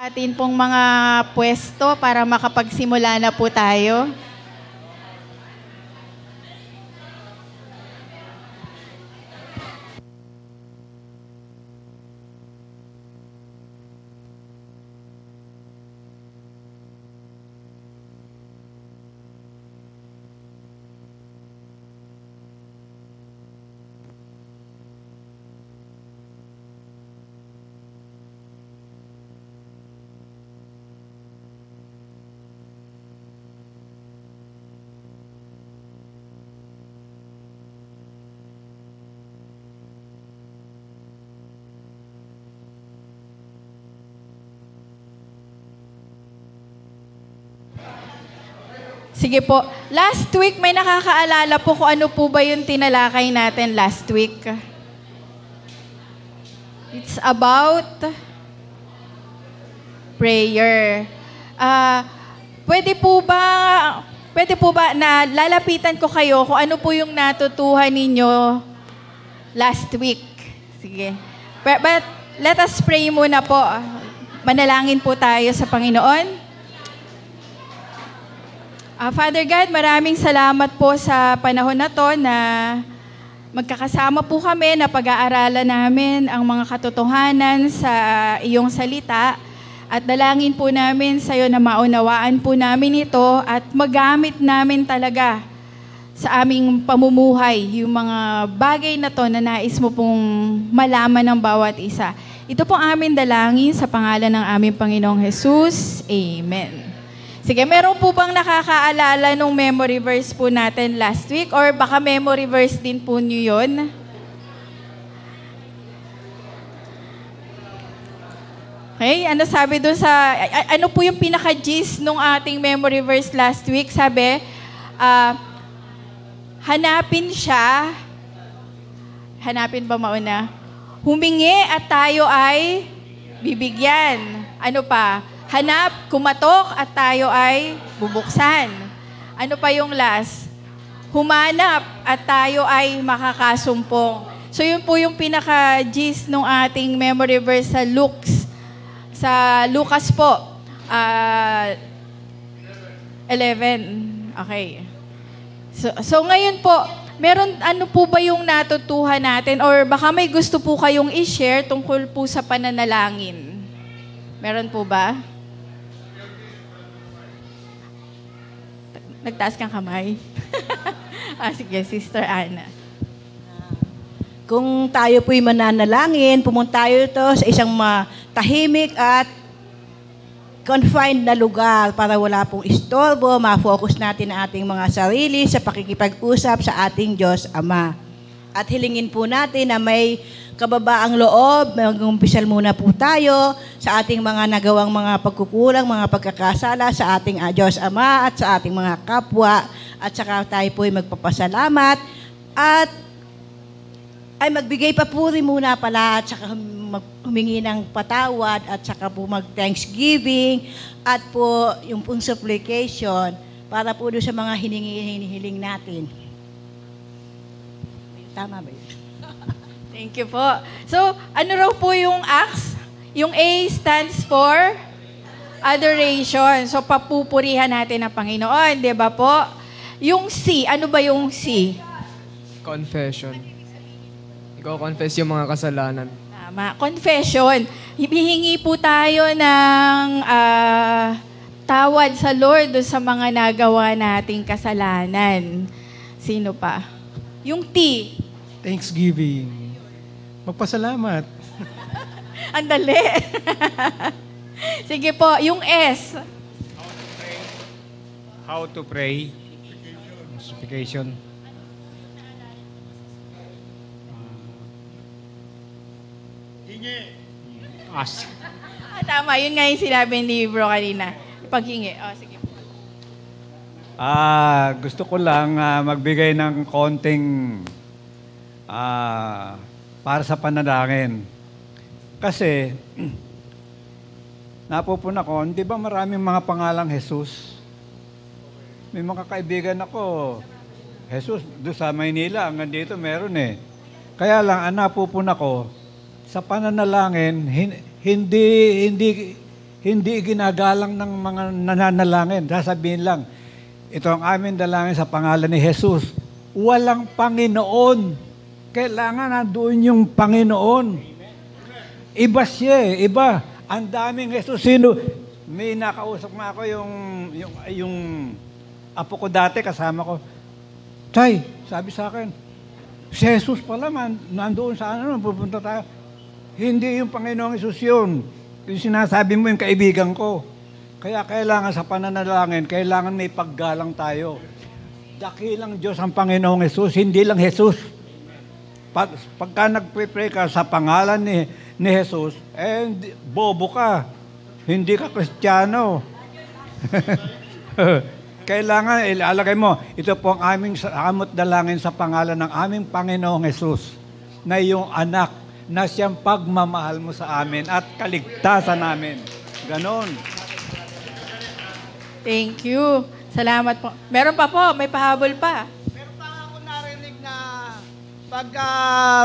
Atin pong mga pwesto para makapagsimula na po tayo. Sige po. Last week, may nakakaalala po kung ano po ba yung tinalakay natin last week? It's about prayer. Pwede po ba na lalapitan ko kayo kung ano po yung natutuhan ninyo last week? Sige. But let us pray muna po. Manalangin po tayo sa Panginoon. Father God, maraming salamat po sa panahon na to na magkakasama po kami na pag-aaralan namin ang mga katotohanan sa iyong salita at dalangin po namin sa iyo na maunawaan po namin ito at magamit namin talaga sa aming pamumuhay yung mga bagay na to na nais mo pong malaman ng bawat isa. Ito po aming dalangin sa pangalan ng aming Panginoong Jesus. Amen. Sige, meron po bang nakakaalala nung memory verse po natin last week? Or baka memory verse din po niyo yun? Okay, ano sabi doon sa... Ano po yung pinaka-gist nung ating memory verse last week? Sabi, hanapin siya. Hanapin ba mauna? Humingi at tayo ay bibigyan. Ano pa? Hanap, kumatok, at tayo ay bubuksan. Ano pa yung last? Humanap, at tayo ay makakasumpong. So yun po yung pinaka-gist ng ating memory verse sa Lucas po. 11. Okay. So ngayon po, ano po ba yung natutuhan natin? Or baka may gusto po kayong i-share tungkol po sa pananalangin? Meron po ba? Nagtaas kang kamay. Sige, Sister Ana. Kung tayo po'y mananalangin, pumunta tayo ito sa isang tahimik at confined na lugar para wala pong istorbo, ma-focus natin ang ating mga sarili sa pakikipag-usap sa ating Diyos Ama. At hilingin po natin na may kababaang loob, mag-umpisal muna po tayo sa ating mga nagawang mga pagkukulang, mga pagkakasala sa ating Diyos Ama at sa ating mga kapwa. At saka tayo po ay magpapasalamat at ay magbigay papuri muna pala at saka humingi ng patawad at saka po mag-thanksgiving at po yung pong supplication para po doon sa mga hinihiling natin. Tama ba yun? Thank you po. So, ano raw po yung Acts? Yung A stands for adoration. So, papupurihan natin ang Panginoon, di ba po? Yung C, ano ba yung C? Confession. Ikaw confess yung mga kasalanan. Tama. Confession. Hihingi po tayo ng tawad sa Lord sa mga nagawa nating kasalanan. Sino pa? Yung T. Thanksgiving. Magpasalamat. Ang dali. Sige po, yung S. How to pray. Justification. Hingi. Ask. Tama, yun nga yung sinabi ni Bro kanina. Paghingi. Sige po. Gusto ko lang magbigay ng konting para sa panalangin. Kasi, napupuna ko, hindi ba maraming mga pangalang Jesus? May mga kaibigan ako, Jesus, doon sa Maynila, hanggang dito meron eh. Kaya lang, napupuna ko, sa pananalangin, hindi hindi ginagalang ng mga nananalangin. Sasabihin lang, ito ang aming dalangin sa pangalan ni Jesus. Walang Panginoon. Kailangan nandoon yung Panginoon. Iba siya eh, iba. Ang daming Jesus. Sino? May nakausap nga ako yung apo ko dati, kasama ko. Tay, sabi sa akin, si Jesus pala man, nandoon sa pupunta tayo. Hindi yung Panginoong Jesus yun. Yung sinasabi mo yung kaibigan ko. Kaya kailangan sa pananalangin, kailangan may paggalang tayo. Dakilang Diyos ang Panginoong Jesus, hindi lang Jesus. Pagka nagpre-pray ka sa pangalan ni Jesus, bobo ka. Hindi ka Kristiyano. Kailangan ilalagay mo, ito po ang aming amot dalangin sa pangalan ng aming Panginoong Jesus na iyong anak na siyang pagmamahal mo sa amin at kaligtasan namin. Ganon. Thank you. Salamat po. Meron pa po, may pahabol pa. Meron pa ako narinig na pag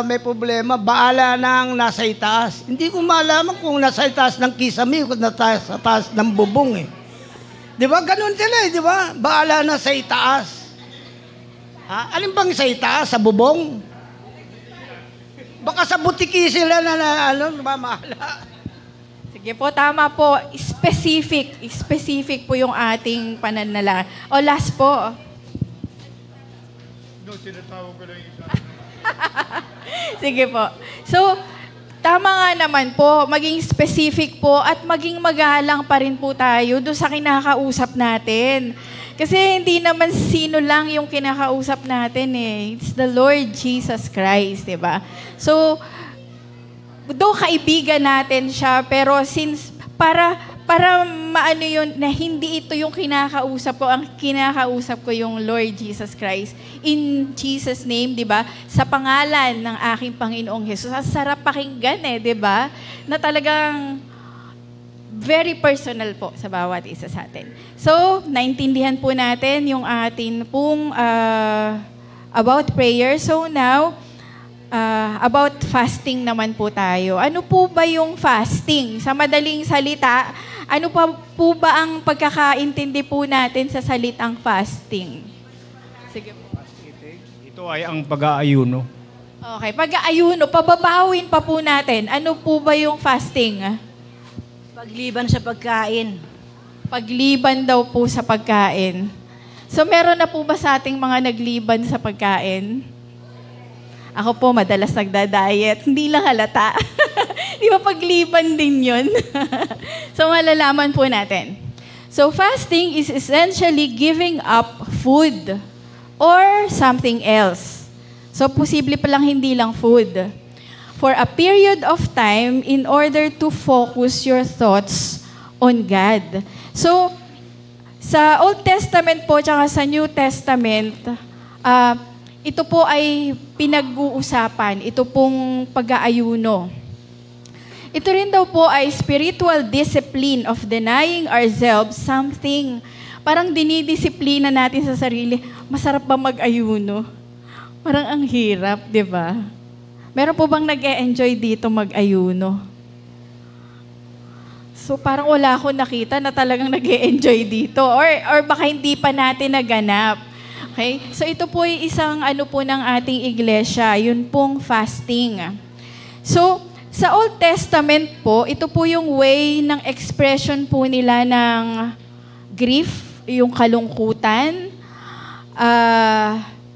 may problema, baala nang nasa itaas. Hindi ko malaman kung nasa itaas ng kisame o nasa taas ng bubong eh. Di ba? Ganun sila eh, di ba? Baala na sa itaas. Ha? Alin bang sa itaas? Sa bubong? Baka sa butiki sila na mahala. Sige po, tama po. Specific po yung ating pananalangin. O last po. Sige po. So, tama nga naman po, maging specific po at maging magalang pa rin po tayo doon sa kinakausap natin. Kasi hindi naman sino lang yung kinakausap natin eh. It's the Lord Jesus Christ, di ba? So, do kaibigan natin siya, pero since para maano yun, na hindi ito yung kinakausap ko, ang kinakausap ko yung Lord Jesus Christ. In Jesus' name, di ba? Sa pangalan ng aking Panginoong Jesus. Ang sarap pakinggan eh, di ba? Na talagang very personal po sa bawat isa sa atin. So, naintindihan po natin yung atin pong about prayer. So now, about fasting naman po tayo. Ano po ba yung fasting? Sa madaling salita, ano pa po ba ang pagkakaintindi po natin sa salitang fasting? Sige po. Ito ay ang pag-aayuno. Okay, pag-aayuno, pababawin pa po natin. Ano po ba yung fasting? Pagliban sa pagkain. Pagliban daw po sa pagkain. So meron na po ba sa ating mga nagliban sa pagkain? Ako po, madalas nagda-diet. Hindi lang halata. Di ba pagliban din yun? So, malalaman po natin. So, fasting is essentially giving up food or something else. So, posible palang hindi lang food. For a period of time in order to focus your thoughts on God. So, sa Old Testament po, tsaka sa New Testament, ito po ay pinag-uusapan, ito pong pag-aayuno. Ito rin daw po ay spiritual discipline of denying ourselves something. Parang dinidisiplina natin sa sarili. Masarap ba mag-ayuno? Parang ang hirap, di ba? Meron po bang nag-e-enjoy dito mag-ayuno? So parang wala akong nakita na talagang nag-e-enjoy dito. Or baka hindi pa natin naganap. Okay? So ito po ay isang ano po ng ating iglesia, yun pong fasting. So, sa Old Testament po, ito po yung way ng expression po nila ng grief, yung kalungkutan,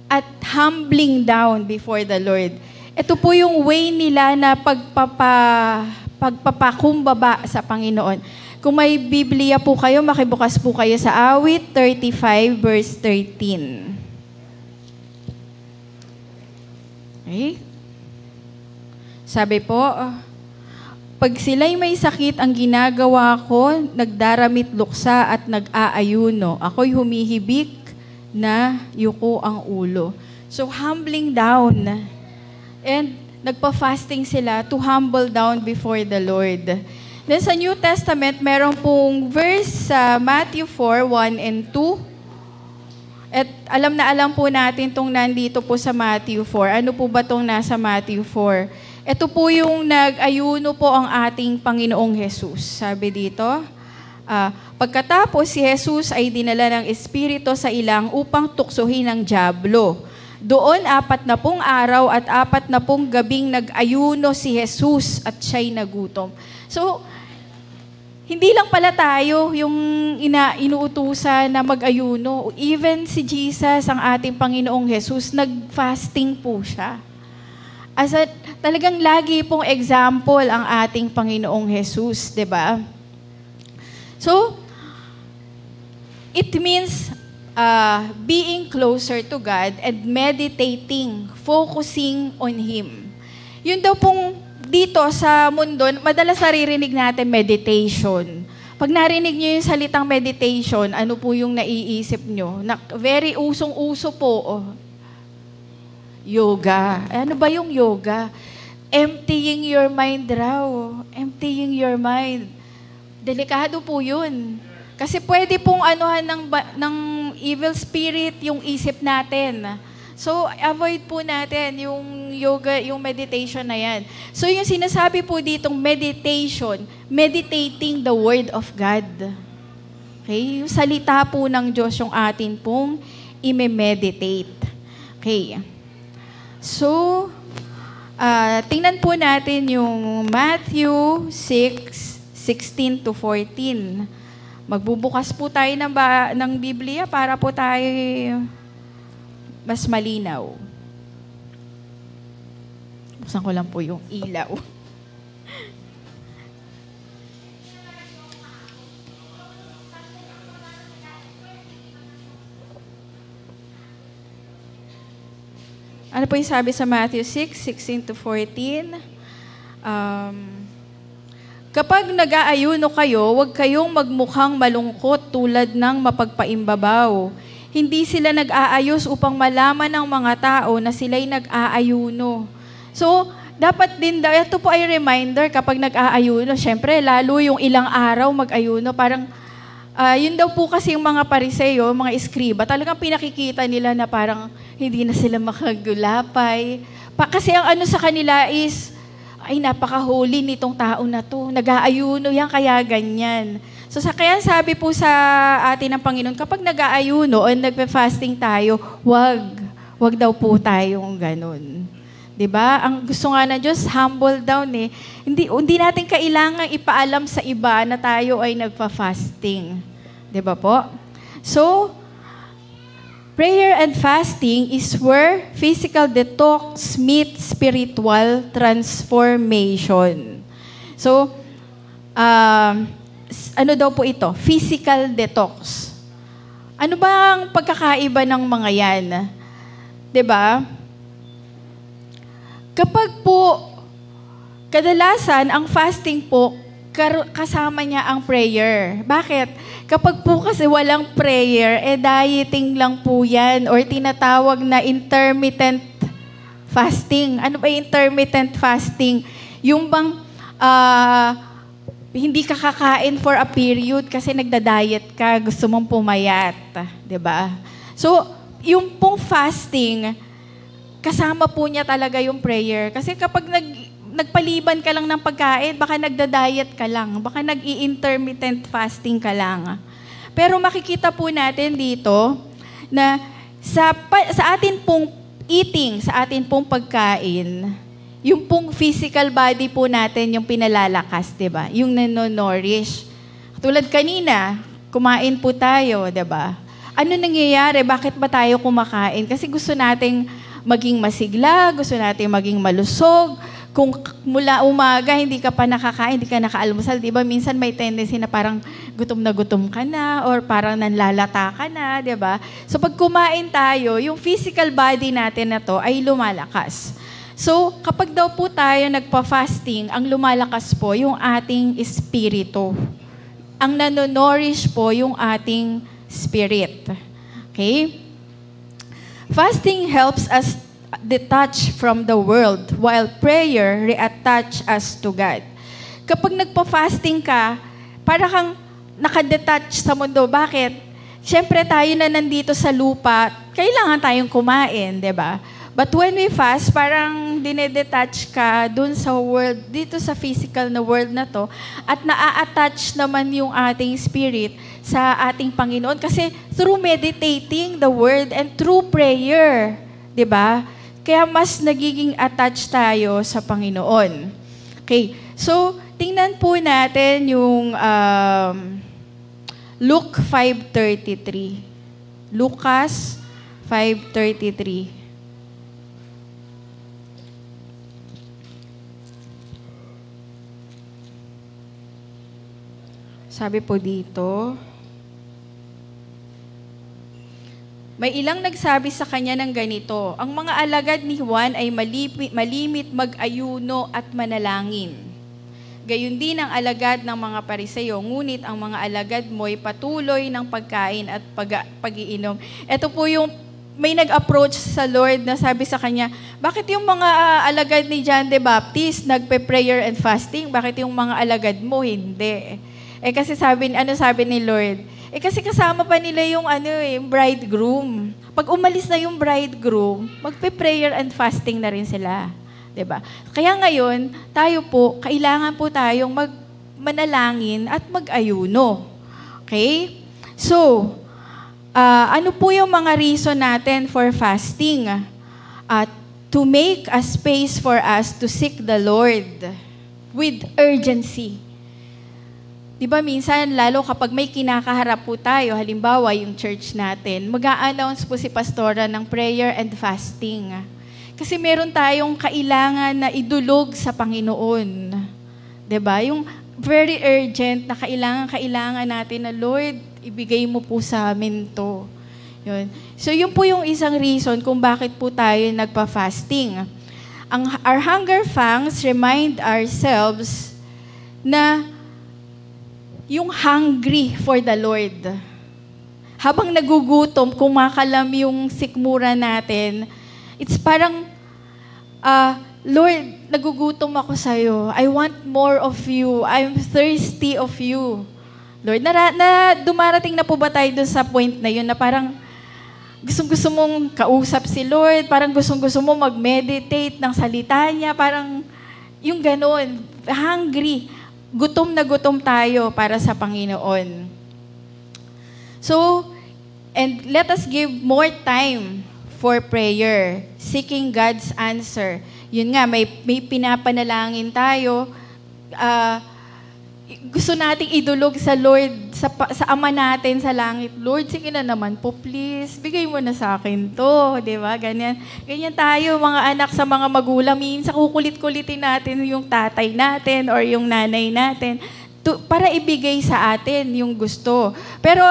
at humbling down before the Lord. Ito po yung way nila na pagpapakumbaba sa Panginoon. Kung may Biblia po kayo, makibukas po kayo sa Awit 35 verse 13. Okay? Sabi po, pag sila'y may sakit, ang ginagawa ko, nagdaramit luksa at nag-aayuno. Ako'y humihibik na yuko ang ulo. So, humbling down. And nagpa-fasting sila to humble down before the Lord. Then sa New Testament, meron pong verse sa Matthew 4, 1 and 2. At alam na alam po natin itong nandito po sa Matthew 4. Ano po ba itong nasa Matthew 4? Ito po yung nag-ayuno po ang ating Panginoong Jesus. Sabi dito, pagkatapos si Jesus ay dinala ng Espiritu sa ilang upang tuksohin ang dyablo. Doon 40 araw at 40 gabing nag-ayuno si Jesus at siya'y nagutom. So, hindi lang pala tayo yung inuutusan na mag-ayuno. Even si Jesus, ang ating Panginoong Jesus, nag-fasting po siya. Talagang lagi pong example ang ating Panginoong Jesus, di ba? So, it means being closer to God and meditating, focusing on Him. Yun daw pong dito sa mundo, madalas naririnig natin meditation. Pag narinig nyo yung salitang meditation, ano po yung naiisip nyo? Very usong-uso po. Yoga. Ano ba yung yoga? Emptying your mind raw. Emptying your mind. Delikado po yun. Kasi pwede pong anuhan ng evil spirit yung isip natin. So, avoid po natin yung yoga, yung meditation na yan. So, yung sinasabi po ditong meditation, meditating the Word of God. Okay? Yung salita po ng Diyos yung atin pong ime-meditate. Okay. So, tingnan po natin yung Matthew 6:16 to 14. Magbubukas po tayo ng Biblia para po tayo mas malinaw. Buksan ko lang po yung ilaw. Ano po yung sabi sa Matthew 6:16 to 14? Kapag nag-aayuno kayo, huwag kayong magmukhang malungkot tulad ng mapagpaimbabaw. Hindi sila nag-aayos upang malaman ng mga tao na sila'y nag-aayuno. So, dapat din daw, ito po ay reminder kapag nag-aayuno, syempre, lalo yung ilang araw mag-ayuno, parang, yun daw po kasi yung mga Pariseo, mga eskriba, talagang pinakikita nila na parang hindi na sila makagulapay. Kasi ang ano sa kanila is, ay napaka-holy nitong tao na to, nag-aayuno yan, kaya ganyan. So kaya sabi po sa atin ng Panginoon, kapag nag-aayuno o nagpe-fasting tayo, wag daw po tayong ganun. 'Di ba? Ang gusto nga ng Diyos, humble down eh. Hindi natin kailangang ipaalam sa iba na tayo ay nagpa-fasting. 'Di ba po? So, prayer and fasting is where physical detox meets spiritual transformation. So, ano daw po ito? Physical detox. Ano ba ang pagkakaiba ng mga yan? 'Di ba? Kapag po, kadalasan, ang fasting po, kasama niya ang prayer. Bakit? Kapag po kasi walang prayer, dieting lang po yan or tinatawag na intermittent fasting. Ano ba intermittent fasting? Yung bang hindi ka kakain for a period kasi nagda-diet ka, gusto mong pumayat. 'Di ba? So, yung pong fasting, kasama po niya talaga yung prayer. Kasi kapag nagpaliban ka lang ng pagkain, baka nagda-diet ka lang, baka nag-i-intermittent fasting ka lang. Pero makikita po natin dito na sa atin pong eating, sa atin pong pagkain, yung pong physical body po natin yung pinalalakas, 'di ba? Yung nano-nourish. Tulad kanina, kumain po tayo, 'di ba? Ano nangyayari? Bakit ba tayo kumakain? Kasi gusto nating maging masigla, gusto natin maging malusog. Kung mula umaga hindi ka pa nakakain, hindi ka nakaalmusal, di ba? Minsan may tendency na parang gutom ka na or parang nanlalata ka na, di ba? So pag kumain tayo, yung physical body natin na to ay lumalakas. So kapag daw po tayo nagpa-fasting, ang lumalakas po yung ating espiritu. Ang nanonourish po yung ating spirit. Okay? Fasting helps us detach from the world, while prayer reattach us to God. Kapag nagpa-fasting ka, para kang nakadetach sa mundo. Bakit? Siyempre tayo na nandito sa lupa, kailangan tayong kumain, di ba? But when we fast, parang dinedetach ka dun sa world, dito sa physical na world na to, at naa-attach naman yung ating spirit sa ating Panginoon. Kasi through meditating the word and through prayer, di ba? Kaya mas nagiging attached tayo sa Panginoon. Okay, so tingnan po natin yung Luke 5:33. Lucas 5:33. Sabi po dito, may ilang nagsabi sa kanya ng ganito, ang mga alagad ni Juan ay malimit mag-ayuno at manalangin. Gayon din ang alagad ng mga Pariseo, ngunit ang mga alagad mo'y patuloy ng pagkain at pag-iinom. Ito po yung may nag-approach sa Lord na sabi sa kanya, bakit yung mga alagad ni John the Baptist nagpe-prayer and fasting? Bakit yung mga alagad mo hindi? Kasi sabi ni Lord? Kasi kasama pa nila yung yung bridegroom. Pag umalis na yung bridegroom, magpe-prayer and fasting na rin sila. 'Di ba? Kaya ngayon, tayo po, kailangan po tayong manalangin at mag-ayuno. Okay? So, ano po yung mga reason natin for fasting? To make a space for us to seek the Lord with urgency. Diba minsan, lalo kapag may kinakaharap po tayo, halimbawa yung church natin, mag-a-announce po si pastora ng prayer and fasting. Kasi meron tayong kailangan na idulog sa Panginoon. Diba? Yung very urgent na kailangan natin na, Lord, ibigay mo po sa amin to. Yun. So yun po yung isang reason kung bakit po tayo nagpa-fasting. Our hunger pangs remind ourselves na yung hungry for the Lord. Habang nagugutom, kumakalam yung sikmura natin, it's parang, Lord, nagugutom ako sa'yo. I want more of you. I'm thirsty of you. Lord, dumarating na po ba tayo dun sa point na yun na parang gusto mong kausap si Lord, parang gusto mo mag-meditate ng salita niya, parang yung ganon, hungry. Gutom na gutom tayo para sa Panginoon. So, and let us give more time for prayer, seeking God's answer. Yun nga, may pinapanalangin tayo. Gusto nating idulog sa Lord, sa Ama natin sa langit. Lord, sige na naman po, please. Bigay mo na sa akin to. Diba? Ganyan tayo, mga anak sa mga magulang. Minsan kukulit-kulitin natin yung tatay natin or yung nanay natin para ibigay sa atin yung gusto. Pero,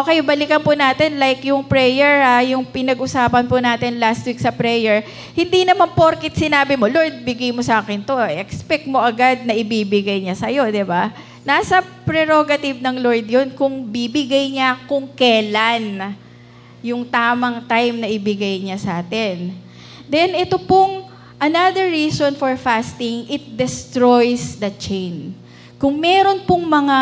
okay, balikan po natin like yung prayer, yung pinag-usapan po natin last week sa prayer. Hindi naman porkit sinabi mo, Lord, bigay mo sa akin to. Expect mo agad na ibibigay niya sa'yo, di ba? Nasa prerogative ng Lord yun kung bibigay niya kung kailan yung tamang time na ibigay niya sa atin. Then, ito pong another reason for fasting, it destroys the chain. Kung meron pong mga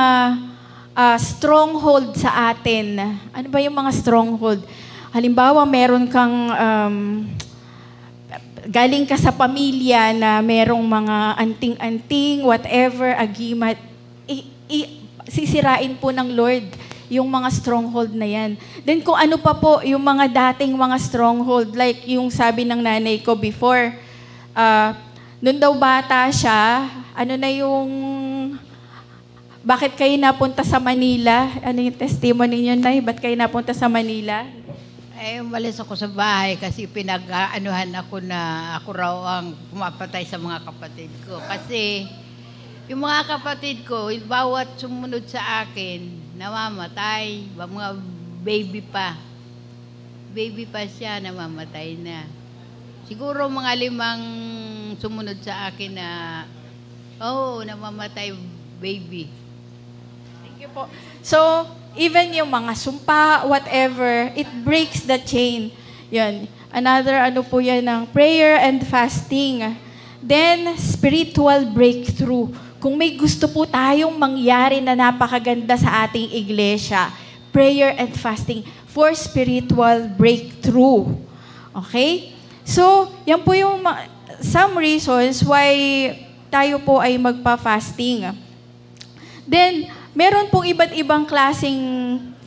stronghold sa atin, ano ba yung mga stronghold? Halimbawa, meron kang, galing ka sa pamilya na merong mga anting-anting, whatever, agimat, sisirain po ng Lord yung mga stronghold na yan. Then kung ano pa po, yung mga dating mga stronghold, like yung sabi ng nanay ko before, nung daw bata siya, ano na yung, bakit kayo napunta sa Manila? Ano yung testimony niyo, Nay? Ba't kayo napunta sa Manila? Umalis ako sa bahay kasi pinag-anuhan ako na ako raw ang pumapatay sa mga kapatid ko. Kasi yung mga kapatid ko, bawat sumunod sa akin, namamatay. Mga baby pa. Baby pa siya, namamatay na. Siguro mga 5 sumunod sa akin na, namamatay baby. Thank you po. So, even yung mga sumpa, whatever, it breaks the chain. Yan. Another po yan ng prayer and fasting. Then, spiritual breakthrough. Kung may gusto po tayong mangyari na napakaganda sa ating iglesia, prayer and fasting for spiritual breakthrough. Okay? So, yan po yung some reasons why tayo po ay magpa-fasting. Then, meron pong iba't ibang klaseng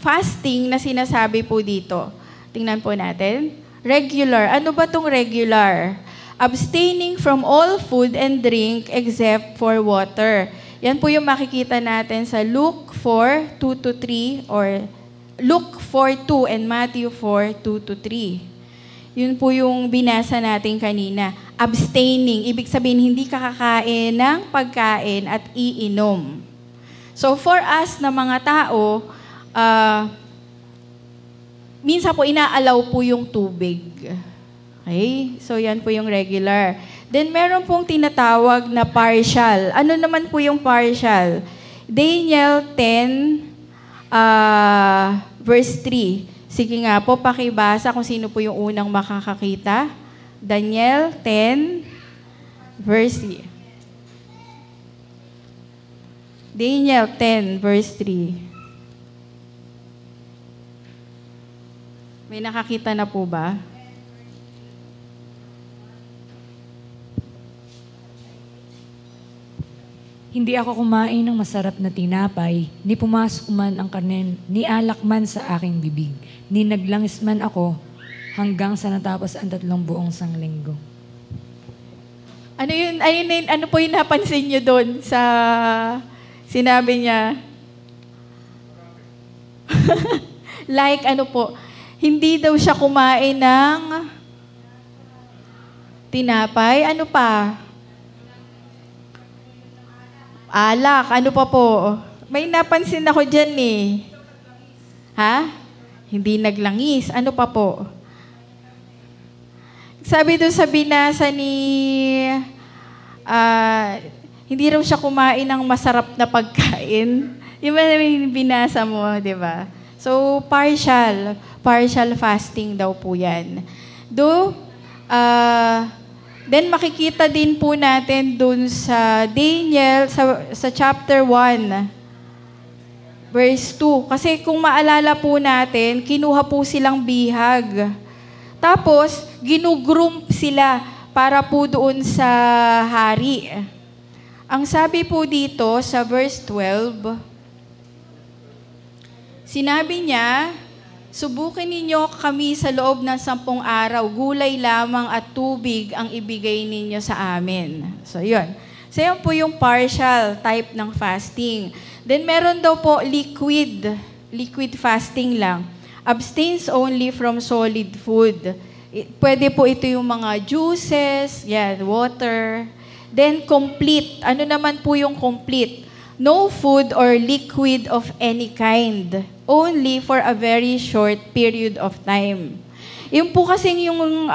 fasting na sinasabi po dito. Tingnan po natin. Regular. Ano ba tong regular? Abstaining from all food and drink except for water. Yan po yung makikita natin sa Luke 4:2-3 or Luke 4:2 and Matthew 4:2-3. Yun po yung binasa natin kanina. Abstaining. Ibig sabihin, hindi ka kakain ng pagkain at iinom. So for us na mga tao, minsan po inaalaw po yung tubig. Okay? So yan po yung regular. Then meron pong tinatawag na partial. Ano naman po yung partial? Daniel 10, verse 3. Sige nga po, pakibasa kung sino po yung unang makakakita. Daniel 10, verse 3. Daniel 10, verse 3. May nakakita na po ba? Hindi ako kumain ng masarap na tinapay, ni pumasok man ang karne, ni alak man sa aking bibig, ni naglangis man ako hanggang sa natapos ang 3 buong sanglinggo. Ano po yung napansin nyo doon sa sinabi niya? Like ano po, hindi daw siya kumain ng tinapay. Ano pa? Alak. Ano pa po? May napansin ako dyan eh. Ha? Hindi naglangis. Ano pa po? Sabi doon sa binasa ni... hindi raw siya kumain ng masarap na pagkain. Yung binasa mo, di ba? So, partial fasting daw po yan. Then makikita din po natin dun sa Daniel, sa chapter 1, verse 2. Kasi kung maalala po natin, kinuha po silang bihag. Tapos, ginugroom sila para po doon sa hari. Ang sabi po dito sa verse 12, sinabi niya, subukin ninyo kami sa loob ng 10 araw. Gulay lamang at tubig ang ibigay ninyo sa amin. So, yun. So, yun po yung partial type ng fasting. Then, meron daw po liquid fasting lang. Abstains only from solid food. Pwede po ito yung mga juices, water. Then, complete. Ano naman po yung complete? No food or liquid of any kind. Only for a very short period of time. Yung po kasing yung,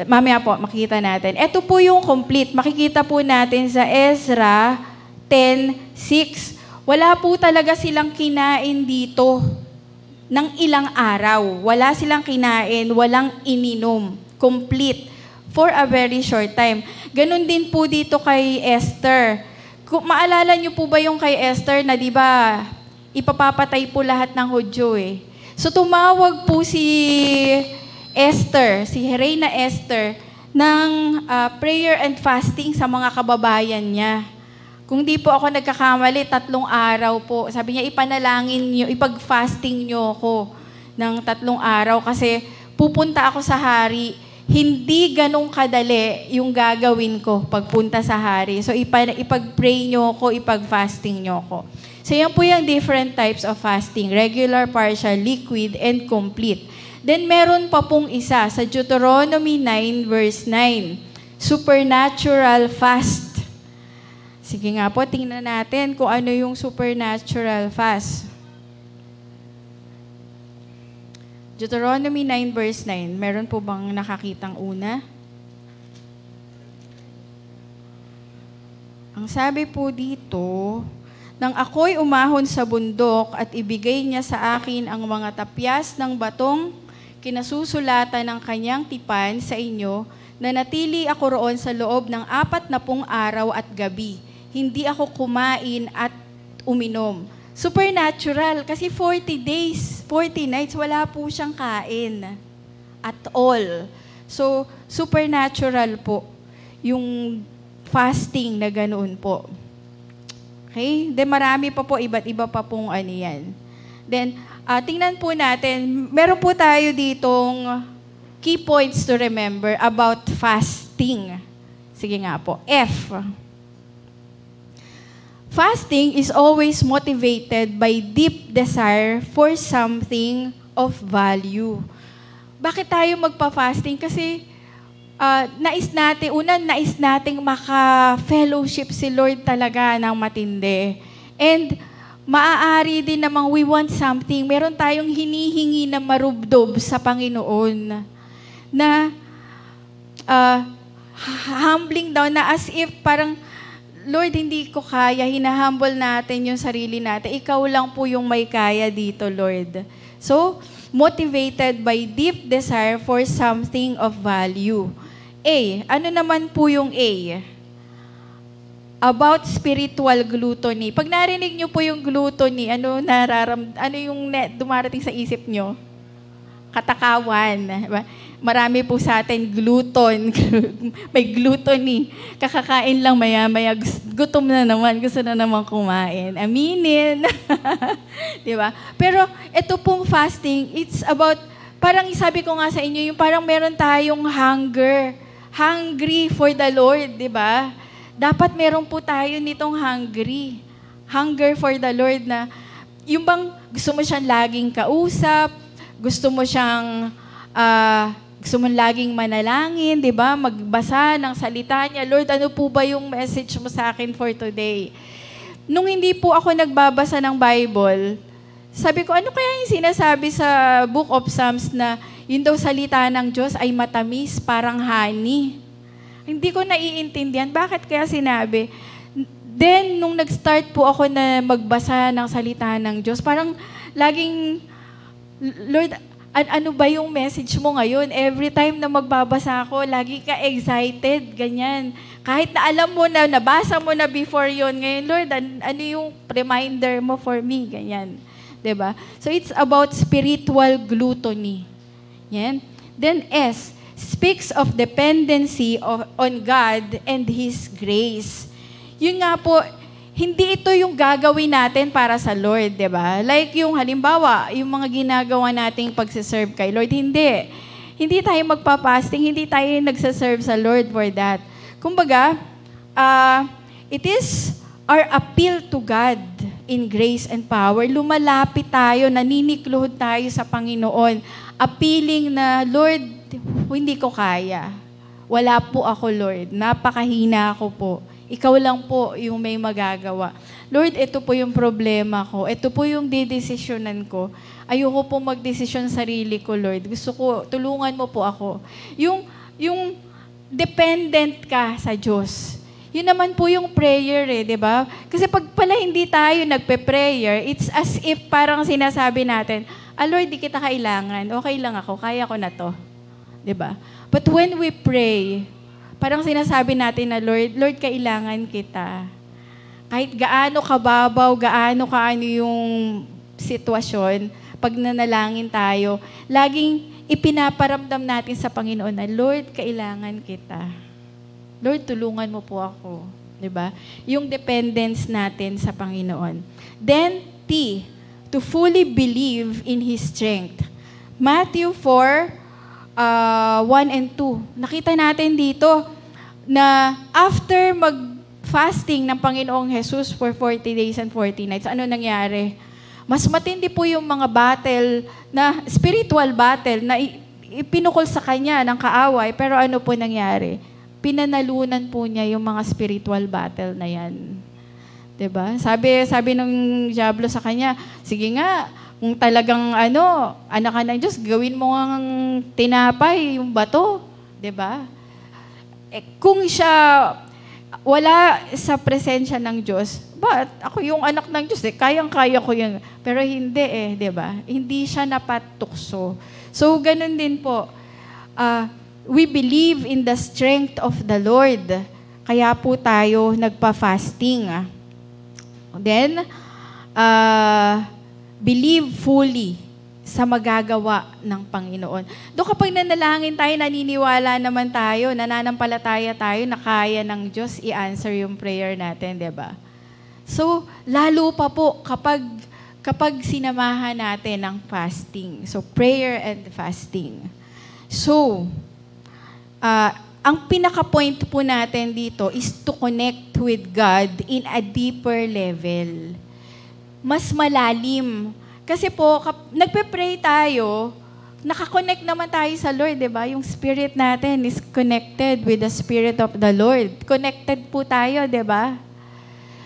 mamaya po, makikita natin. Ito po yung complete. Makikita po natin sa Ezra 10:6. Wala po talaga silang kinain dito ng ilang araw. Wala silang kinain, walang ininom. Complete. For a very short time. Ganon din po dito kay Esther. Maalala niyo po ba yung kay Esther na di ba ipapapatay po lahat ng Hudyo eh. So tumawag po si Esther, si Reina Esther, ng prayer and fasting sa mga kababayan niya. Kung di po ako nagkakamali, 3 araw po. Sabi niya, ipanalangin niyo, ipag-fasting niyo ako ng 3 araw kasi pupunta ako sa hari. Hindi ganong kadali yung gagawin ko pagpunta sa hari. So ipag-pray niyo ako, ipag-fasting niyo ako. So yan po yung different types of fasting. Regular, partial, liquid, and complete. Then meron pa pong isa sa Deuteronomy 9 verse 9. Supernatural fast. Sige nga po, tingnan natin kung ano yung supernatural fast. Deuteronomy 9 verse 9. Meron po bang nakakitang una? Ang sabi po dito, nang ako'y umahon sa bundok at ibigay niya sa akin ang mga tapyas ng batong kinasusulatan ng kanyang tipan sa inyo, nanatili ako roon sa loob ng 40 araw at gabi. Hindi ako kumain at uminom. Supernatural, kasi 40 days, 40 nights, wala po siyang kain at all. So, supernatural po yung fasting na ganoon po. Okay? Then marami pa po, iba't iba pa pong ano yan. Then, tingnan po natin, meron po tayo ditong key points to remember about fasting. Sige nga po. F. Fasting is always motivated by deep desire for something of value. Bakit tayo magpa-fasting? Kasi nais nating maka-fellowship si Lord talaga ng matindi. And maaari din namang we want something. Meron tayong hinihingi na marubdob sa Panginoon na humbling down na as if parang, Lord, hindi ko kaya, hinahumble natin yung sarili natin. Ikaw lang po yung may kaya dito, Lord. So, motivated by deep desire for something of value. A, ano naman po yung A? About spiritual gluttony. Pag narinig nyo po yung gluttony, ano yung dumarating sa isip nyo? Katakawan. Diba? Marami po sa atin gluton. May gluttony. Kakakain lang maya-maya. Gutom na naman. Gusto na naman kumain. Aminin. Diba? Pero ito pong fasting, it's about, parang sabi ko nga sa inyo, yung parang meron tayong hunger. Hungry for the Lord. Diba? Dapat meron po tayo nitong hungry. Hunger for the Lord na, yung bang gusto mo siyang laging kausap, gusto mo siyang, gusto mo laging manalangin, di ba? Magbasa ng salita niya. Lord, ano po ba yung message mo sa akin for today? Nung hindi po ako nagbabasa ng Bible, sabi ko, ano kaya yung sinasabi sa Book of Psalms na yun daw salita ng Diyos ay matamis, parang honey. Hindi ko naiintindihan. Bakit kaya sinabi? Then, nung nag-start po ako na magbasa ng salita ng Diyos, parang laging, Lord, ano ba yung message mo ngayon? Every time na magbabasa ako, lagi ka excited, ganyan. Kahit na alam mo na, nabasa mo na before yon ngayon, Lord, ano yung reminder mo for me? Ganyan. Diba? So it's about spiritual gluttony. Yan. Then S, speaks of dependency on God and His grace. Yun nga po, hindi ito yung gagawin natin para sa Lord, di ba? Like yung halimbawa, yung mga ginagawa nating pagsiserve kay Lord, hindi. Hindi tayo magpa-fasting, hindi tayo nagsaserve sa Lord for that. Kumbaga, it is our appeal to God in grace and power. Lumalapit tayo, naninikluhod tayo sa Panginoon. Appealing na, Lord, hindi ko kaya. Wala po ako, Lord. Napakahina ako po. Ikaw lang po yung may magagawa. Lord, ito po yung problema ko. Ito po yung didesisyonan ko. Ayoko po magdesisyon sarili ko, Lord. Gusto ko, tulungan mo po ako. Yung dependent ka sa Diyos. Yun naman po yung prayer di ba? Kasi pag pala hindi tayo nagpe-prayer, it's as if parang sinasabi natin, Lord, di kita kailangan. Okay lang ako. Kaya ko na to. Di ba? But when we pray, parang sinasabi natin na, Lord, kailangan kita. Kahit gaano kababaw, gaano kaano yung sitwasyon, pag nanalangin tayo, laging ipinaparamdam natin sa Panginoon na, Lord, kailangan kita. Lord, tulungan mo po ako. Diba? Yung dependence natin sa Panginoon. Then, T, to fully believe in His strength. Matthew 4, 1 and 2. Nakita natin dito na after mag-fasting ng Panginoong Jesus for 40 days and 40 nights, ano nangyari? Mas matindi po yung mga battle, na spiritual battle, na ipinukol sa kanya ng kaaway, pero ano po nangyari? Pinanalunan po niya yung mga spiritual battle na yan. Diba? Sabi ng diablo sa kanya, sige nga, kung talagang anak ka ng Diyos, gawin mo ang tinapay, yung bato. Diba? Kung siya wala sa presensya ng Diyos, ako yung anak ng Diyos, kayang-kaya ko yun. Pero hindi diba? Hindi siya napatukso. So, ganun din po. We believe in the strength of the Lord. Kaya po tayo nagpa-fasting. Then, believe fully sa magagawa ng Panginoon. Doon kapag nanalangin tayo, naniniwala naman tayo, nananampalataya tayo na kaya ng Diyos i-answer yung prayer natin, di ba? So, lalo pa po kapag sinamahan natin ng fasting. So, prayer and fasting. So, ang pinaka-point po natin dito is to connect with God in a deeper level. Mas malalim. Kasi po, nagpe-pray tayo, nakakonect naman tayo sa Lord, di ba? Yung spirit natin is connected with the Spirit of the Lord. Connected po tayo, di ba?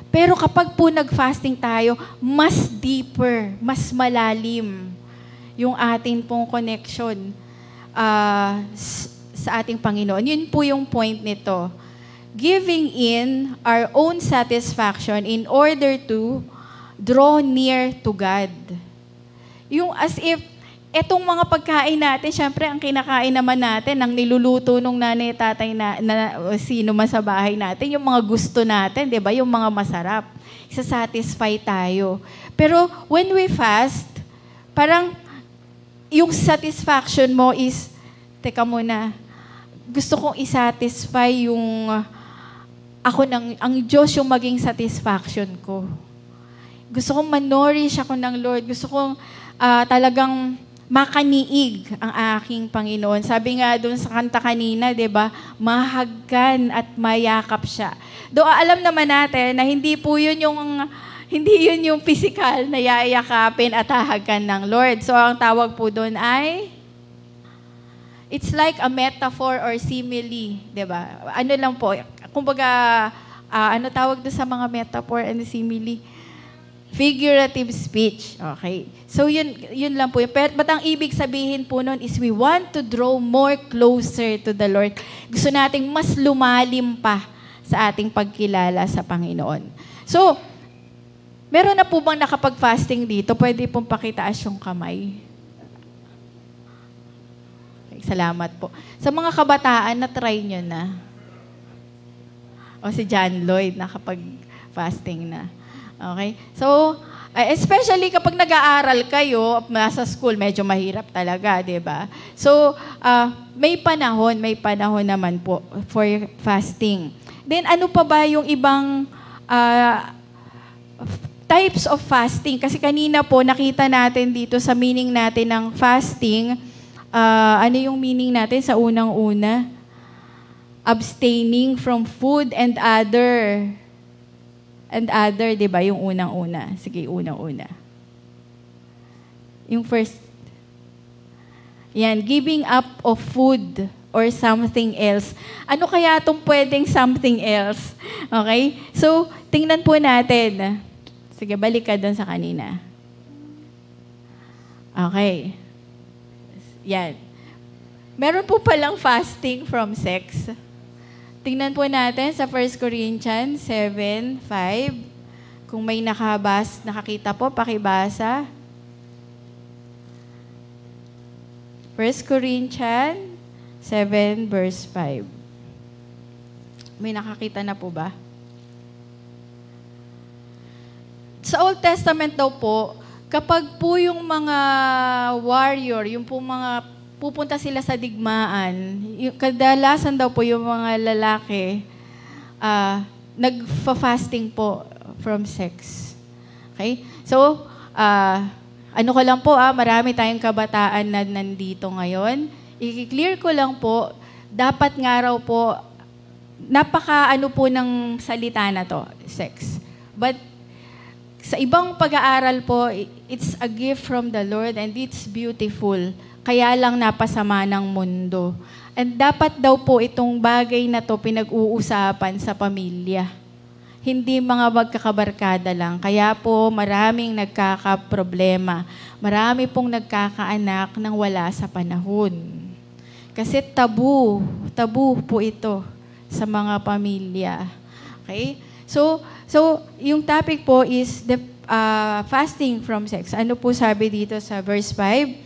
Pero kapag po nag-fasting tayo, mas deeper, mas malalim yung ating pong connection sa ating Panginoon. Yun po yung point nito. Giving in our own satisfaction in order to draw near to God. Yung as if, etong mga pagkain natin, syempre ang kinakain naman natin, ang niluluto nung nanay, tatay, sino man sa bahay natin, yung mga gusto natin, di ba? Yung mga masarap. Isa-satisfy tayo. Pero when we fast, parang yung satisfaction mo is, teka muna, gusto kong isatisfy yung ang Diyos yung maging satisfaction ko. Gusto kong manorish ako ng Lord. Gusto kong talagang makaniig ang aking Panginoon. Sabi nga doon sa kanta kanina, 'di ba? Mahagkan at mayakap siya. Do alam naman natin na hindi yun yung physical na yayakapin at hahagkan ng Lord. So ang tawag po doon ay it's like a metaphor or simile, 'di ba? Ano lang po, kumbaga ano tawag doon sa mga metaphor and simile? Figurative speech. Okay. So, yun lang po. But ang ibig sabihin po nun is we want to draw more closer to the Lord. Gusto nating mas lumalim pa sa ating pagkilala sa Panginoon. So, meron na po bang nakapag-fasting dito? Pwede pong pakitaas yung kamay. Okay, salamat po. Sa mga kabataan, na-try nyo na. O si John Lloyd, nakapag-fasting na. Okay? So, especially kapag nag-aaral kayo, nasa school, medyo mahirap talaga, di ba? So, may panahon naman po for fasting. Then, ano pa ba yung ibang types of fasting? Kasi kanina po, nakita natin dito sa meaning natin ng fasting, ano yung meaning natin sa unang-una? Abstaining from food and other, di ba? Yung unang-una. Sige, unang-una. Yung first. Yan, giving up of food or something else. Ano kaya itong pwedeng something else? Okay? So, tingnan po natin. Sige, balik ka doon sa kanina. Okay. Yan. Meron po palang fasting from sex. Tingnan po natin sa 1 Corinthians 7:5. Kung may nakakita po, pakibasa. 1 Corinthians 7 verse 5. May nakakita na po ba? Sa Old Testament daw po, kapag po yung mga warrior, yung po mga pupunta sila sa digmaan, kadalasan daw po yung mga lalaki, nagfa-fasting po from sex. Okay? So, ano ko lang po, marami tayong kabataan na nandito ngayon. I-clear ko lang po, dapat nga raw po, napaka-ano po ng salita na to, sex. But, sa ibang pag-aaral po, it's a gift from the Lord and it's beautiful. Kaya lang napasama ng mundo. And dapat daw po itong bagay na to pinag-uusapan sa pamilya. Hindi mga magkakabarkada lang. Kaya po maraming nagkakaproblema. Marami pong nagkakaanak nang wala sa panahon. Kasi tabu po ito sa mga pamilya. Okay? So yung topic po is the fasting from sex. Ano po sabi dito sa verse 5?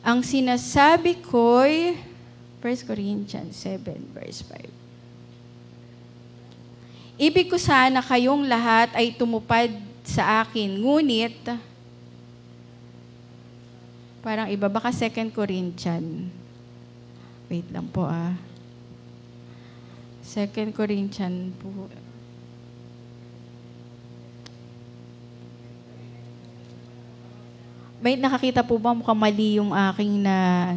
Ang sinasabi ko'y 1 Corinthians 7 verse 5. Ibig ko sana kayong lahat ay tumupad sa akin, ngunit Parang iba. Baka 2 Corinthians. Wait lang po 2 Corinthians po. May nakakita po ba mukhang mali yung aking na...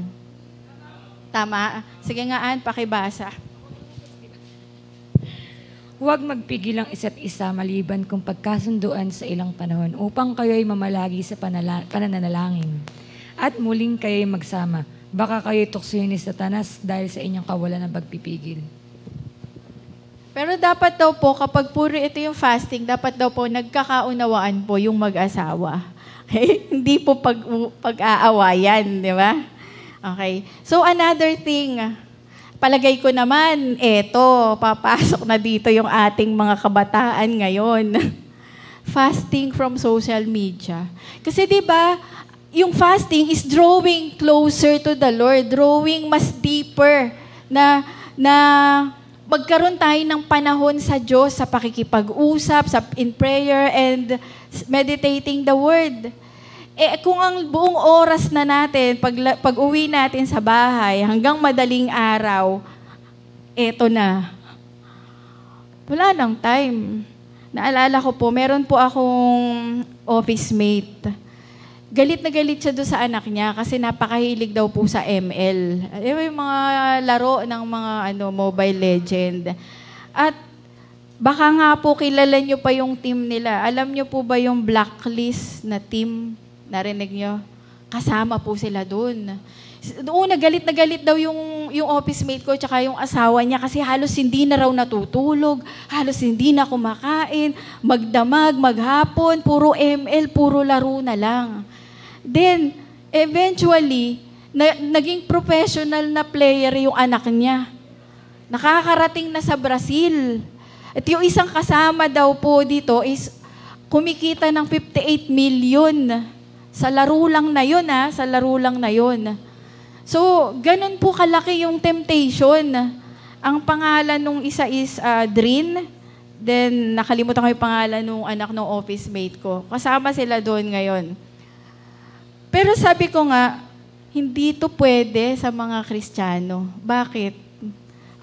Tama? Sige nga, Ann, pakibasa. Huwag magpigil ang isa't isa maliban kung pagkasunduan sa ilang panahon upang kayo'y mamalagi sa pananalangin. At muling kayo'y magsama. Baka kayo'y tuksohin ni Satanas dahil sa inyong kawalan ng pagpipigil. Pero dapat daw po, kapag puro ito yung fasting, dapat daw po nagkakaunawaan po yung mag-asawa. Okay? Hindi po pag-aawayan, di ba? Okay. So another thing, palagay ko naman, papasok na dito yung ating mga kabataan ngayon. Fasting from social media. Kasi di ba, yung fasting is drawing closer to the Lord, drawing mas deeper na magkaroon tayo ng panahon sa Diyos, sa pakikipag-usap, in prayer, and meditating the Word. Kung ang buong oras na natin, pag uwi natin sa bahay, hanggang madaling araw, eto na. Wala nang time. Naalala ko po, meron po akong office mate. Galit na galit siya doon sa anak niya kasi napakahilig daw po sa ML. Yung mga laro ng mga Mobile Legend. At baka nga po kilala niyo pa yung team nila. Alam niyo po ba yung blacklist na team? Narinig niyo? Kasama po sila doon. Noong na galit daw yung office mate ko tsaka yung asawa niya kasi halos hindi na raw natutulog, halos hindi na kumakain, magdamag, maghapon, puro ML, puro laro na lang. Then, eventually, naging professional na player yung anak niya. Nakakarating na sa Brazil. At yung isang kasama daw po dito is kumikita ng 58 million. Sa laro lang na yun, sa laro lang na yun. So, ganun po kalaki yung temptation. Ang pangalan nung isa is Drin. Then, nakalimutan ko yung pangalan nung anak ng office mate ko. Kasama sila doon ngayon. Pero sabi ko nga, hindi to pwede sa mga Kristiyano. Bakit?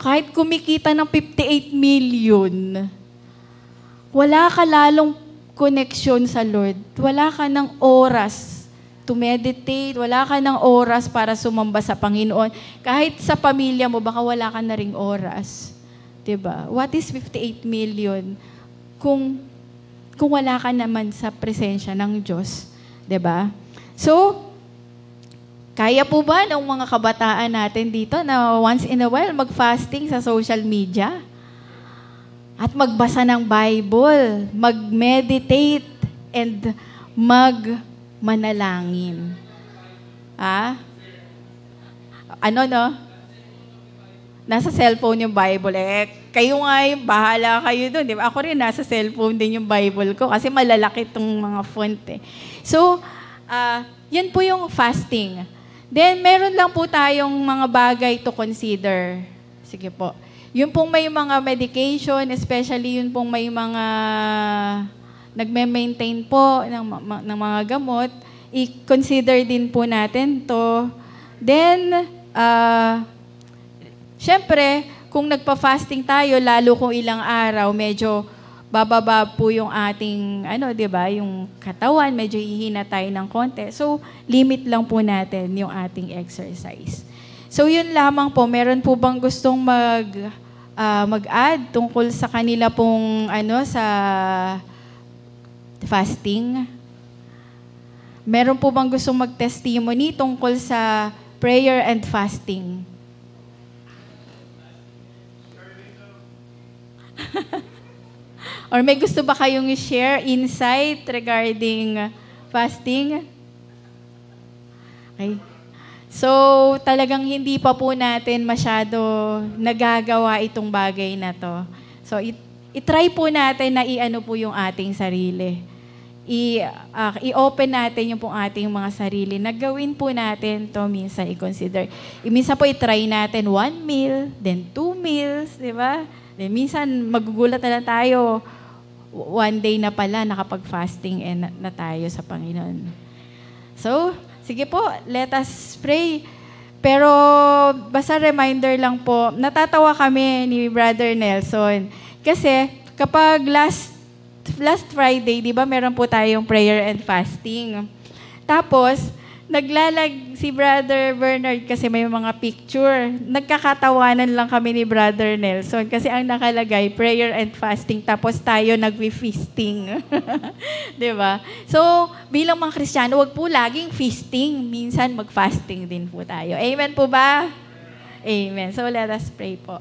Kahit kumikita ng 58 million, wala ka lalong connection sa Lord. Wala ka ng oras to meditate. Wala ka ng oras para sumamba sa Panginoon. Kahit sa pamilya mo, baka wala ka na ring oras. Diba? What is 58 million kung wala ka naman sa presensya ng Diyos? Diba? So, kaya po ba ng mga kabataan natin dito na once in a while mag-fasting sa social media? At magbasa ng Bible, mag-meditate, and manalangin. Nasa cellphone yung Bible. Kayo nga yung bahala kayo doon. Diba? Ako rin, nasa cellphone din yung Bible ko kasi malalaki itong mga font. So, yan po yung fasting. Then, meron lang po tayong mga bagay to consider. Sige po. Yung pong may mga medication, especially yung pong may mga nagme-maintain po ng mga gamot, i-consider din po natin to. Then, syempre, kung nagpa-fasting tayo, lalo kung ilang araw, medyo bababa po yung ating, di ba, yung katawan, medyo hihina tayo ng konti. So, limit lang po natin yung ating exercise. So, yun lamang po. Meron po bang gustong mag-add tungkol sa kanila pong, sa fasting? Meron po bang gustong mag-testimony tungkol sa prayer and fasting? Or may gusto ba kayong i-share insight regarding fasting? Okay. So, talagang hindi pa po natin masyado nagagawa itong bagay na to. So, i-try po natin na i-ano po yung ating sarili. I-open natin yung pong ating mga sarili. Nagawin po natin to minsan i-consider. Minsan po i-try natin 1 meal, then 2 meals, di ba? Then minsan magugulat na tayo, 1 day na pala nakapag-fasting na tayo sa Panginoon. So, Sige po, let us pray. Pero basta reminder lang po, natatawa kami ni Brother Nelson. Kasi kapag last Friday, di ba meron po tayong prayer and fasting. Tapos, si Brother Bernard kasi may mga picture. Nagkakatawanan lang kami ni Brother Nelson kasi ang nakalagay, prayer and fasting, tapos tayo nagwi-feasting. Diba? So, bilang mga Kristiyano, wag po laging feasting. Minsan, mag-fasting din po tayo. Amen po ba? Amen. So, let us pray po.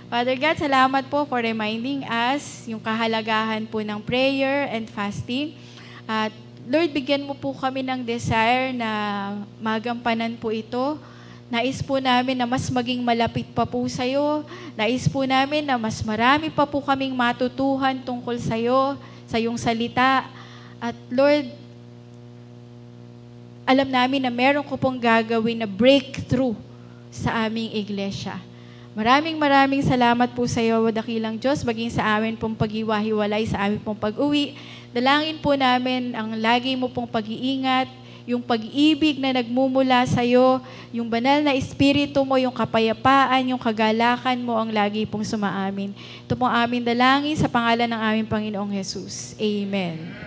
Father God, salamat po for reminding us yung kahalagahan po ng prayer and fasting. At Lord, bigyan mo po kami ng desire na magampanan po ito. Nais po namin na mas maging malapit pa po sa iyo. Nais po namin na mas marami pa po kaming matutuhan tungkol sa iyo, sa iyong salita. At Lord, alam namin na meron ko pong gagawin na breakthrough sa aming iglesia. Maraming salamat po sa iyo, dakilang Diyos, maging sa amin pong pag-iwahiwalay, sa amin pong pag-uwi. Dalangin po namin ang lagi mo pong pag-iingat, yung pag-ibig na nagmumula sa iyo, yung banal na espiritu mo, yung kapayapaan, yung kagalakan mo ang lagi pong sumaamin. Ito pong aming dalangin sa pangalan ng aming Panginoong Jesus. Amen.